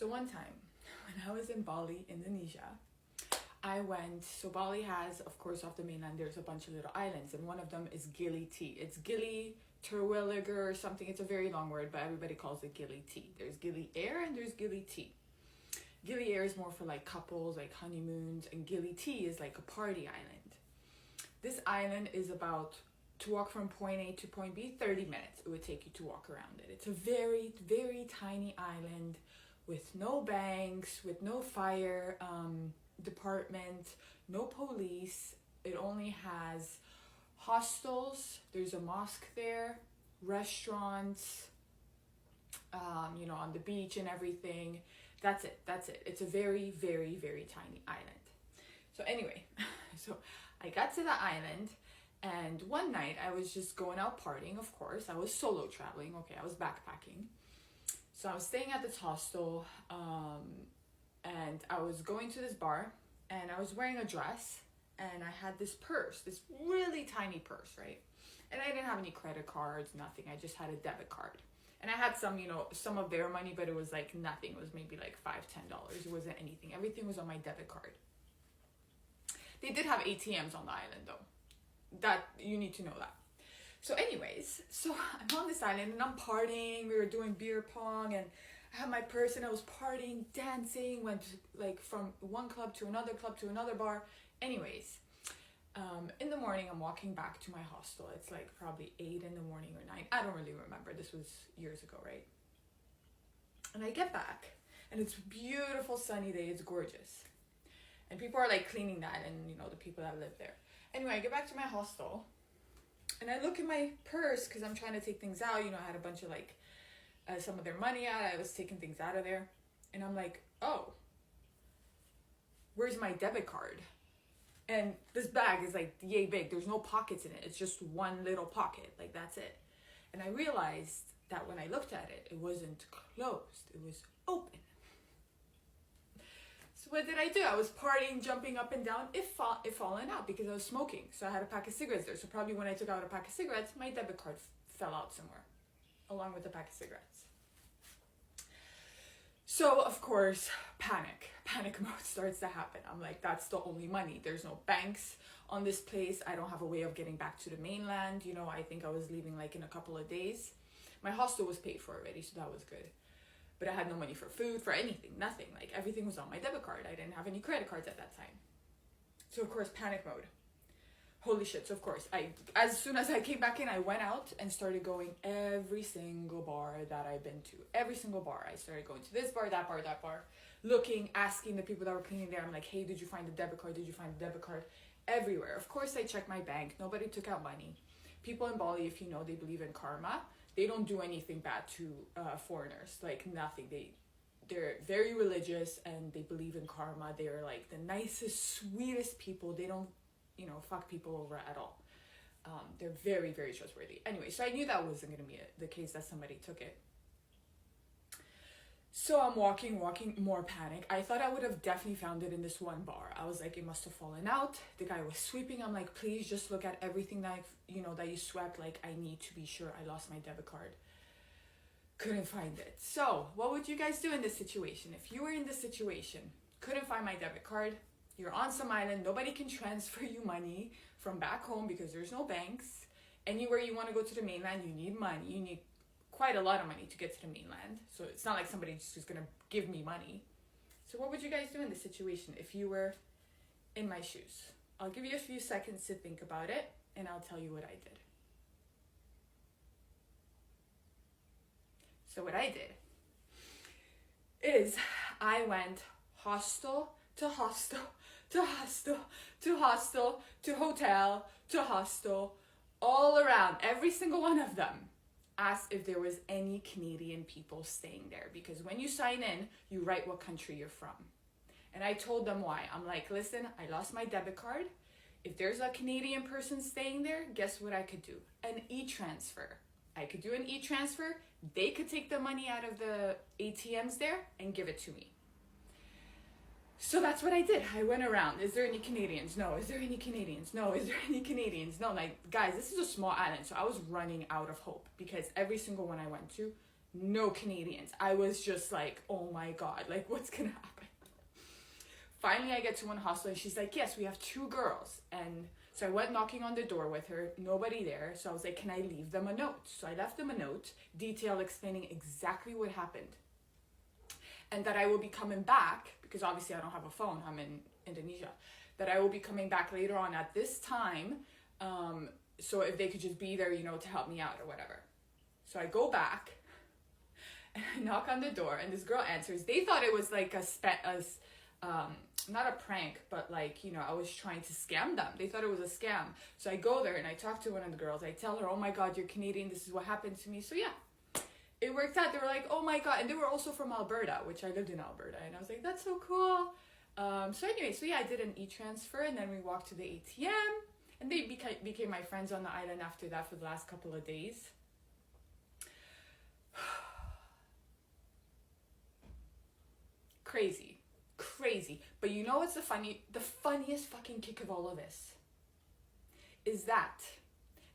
So one time when I was in Bali, Indonesia, I went, so Bali has, of course, off the mainland, there's a bunch of little islands, and one of them is Gili T. It's Gili Terwilliger or something. It's a very long word, but everybody calls it Gili T. There's Gili Air and there's Gili T. Gili Air is more for like couples, like honeymoons, and Gili T is like a party island. This island is about, to walk from point A to point B, 30 minutes it would take you to walk around it. It's a very, very tiny island with no banks, with no fire department, no police. It only has hostels, there's a mosque there, restaurants, on the beach and everything. That's it. It's a very, very, very tiny island. So anyway, so I got to the island, and one night I was just going out partying, of course. I was solo traveling. Okay, I was backpacking. So I was staying at this hostel, and I was going to this bar, and I was wearing a dress, and I had this purse, this really tiny purse, right? And I didn't have any credit cards, nothing. I just had a debit card. And I had some of their money, but it was like nothing. It was maybe like $5-10. It wasn't anything. Everything was on my debit card. They did have ATMs on the island though. That, you need to know that. So anyways, so I'm on this island and I'm partying. We were doing beer pong and I had my purse and I was partying, dancing, went like from one club to another bar. Anyways, in the morning, I'm walking back to my hostel. It's like probably 8 in the morning or 9. I don't really remember. This was years ago, right? And I get back, and it's a beautiful sunny day. It's gorgeous. And people are like cleaning that, and the people that live there. Anyway, I get back to my hostel, and I look in my purse because I'm trying to take things out. I had a bunch of like some of their money out. I was taking things out of there, and I'm like, oh, where's my debit card? And this bag is like yay big. There's no pockets in it. It's just one little pocket. Like, that's it. And I realized that when I looked at it, it wasn't closed. It was open. So what did I do? I was partying, jumping up and down. It fallen out because I was smoking. So I had a pack of cigarettes there. So probably when I took out a pack of cigarettes, my debit card fell out somewhere along with the pack of cigarettes. So, of course, panic mode starts to happen. I'm like, that's the only money. There's no banks on this place. I don't have a way of getting back to the mainland. I think I was leaving like in a couple of days. My hostel was paid for already, so that was good. But I had no money for food, for anything, nothing. Like, everything was on my debit card. I didn't have any credit cards at that time. So, of course, panic mode. Holy shit. So, of course, as soon as I came back in, I went out and started going every single bar that I've been to. Every single bar. I started going to this bar, that bar. Looking, asking the people that were cleaning there. I'm like, hey, did you find the debit card? Did you find the debit card? Everywhere. Of course, I checked my bank. Nobody took out money. People in Bali, if you know, they believe in karma. They don't do anything bad to foreigners. Like, nothing. They're very religious and they believe in karma. They're like the nicest, sweetest people. They don't fuck people over at all. They're very, very trustworthy. Anyway, so I knew that wasn't going to be the case, that somebody took it. So I'm walking, more panic. I thought I would have definitely found it in this one bar. I was like, it must have fallen out. The guy was sweeping. I'm like, please just look at everything that that you swept. Like, I need to be sure. I lost my debit card. Couldn't find it. So what would you guys do in this situation? If you were in this situation, couldn't find my debit card, you're on some island, nobody can transfer you money from back home because there's no banks. Anywhere you want to go to the mainland, you need money. You need quite a lot of money to get to the mainland. So it's not like somebody just is going to give me money. So what would you guys do in this situation if you were in my shoes? I'll give you a few seconds to think about it, and I'll tell you what I did. So what I did is I went hostel to hostel to hostel to hostel to hotel to hostel, all around, every single one of them. Asked if there was any Canadian people staying there, because when you sign in, you write what country you're from. And I told them why. I'm like, listen, I lost my debit card. If there's a Canadian person staying there, guess what I could do? An e-transfer. I could do an e-transfer. They could take the money out of the ATMs there and give it to me. So that's what I did. I went around. Is there any Canadians? No. Is there any Canadians? No. Is there any Canadians? No. Like, guys, this is a small island, so I was running out of hope because every single one I went to, no Canadians. I was just like, oh my God, like what's gonna happen? Finally, I get to one hostel and she's like, yes, we have 2 girls. And so I went knocking on the door with her, nobody there. So I was like, can I leave them a note? So I left them a note, detailed, explaining exactly what happened. And that I will be coming back, because obviously I don't have a phone, I'm in Indonesia, that I will be coming back later on at this time. So if they could just be there, you know, to help me out or whatever. So I go back and I knock on the door and this girl answers. They thought it was like not a prank, but like, you know, I was trying to scam them. They thought it was a scam. So I go there and I talk to one of the girls. I tell her, oh my God, you're Canadian. This is what happened to me. So yeah, it worked out. They were like, oh my God. And they were also from Alberta, which I lived in Alberta. And I was like, that's so cool. So anyway, so yeah, I did an e-transfer and then we walked to the ATM and they became my friends on the island after that for the last couple of days. Crazy. But you know what's the funniest fucking kick of all of this? Is that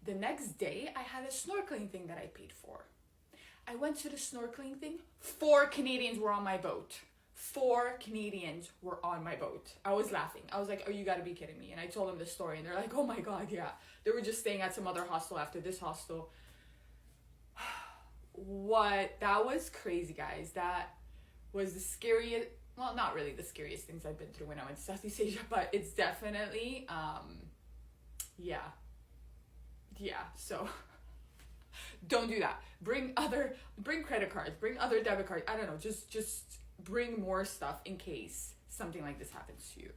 the next day I had a snorkeling thing that I paid for. I went to the snorkeling thing. 4 Canadians were on my boat. 4 Canadians were on my boat. I was laughing. I was like, oh, you gotta be kidding me. And I told them the story and they're like, oh my God, yeah. They were just staying at some other hostel after this hostel. What? That was crazy, guys. That was the scariest, well, not really the scariest things I've been through when I went to Southeast Asia, but it's definitely, yeah, so don't do that. Bring credit cards, bring other debit cards. I don't know, just bring more stuff in case something like this happens to you.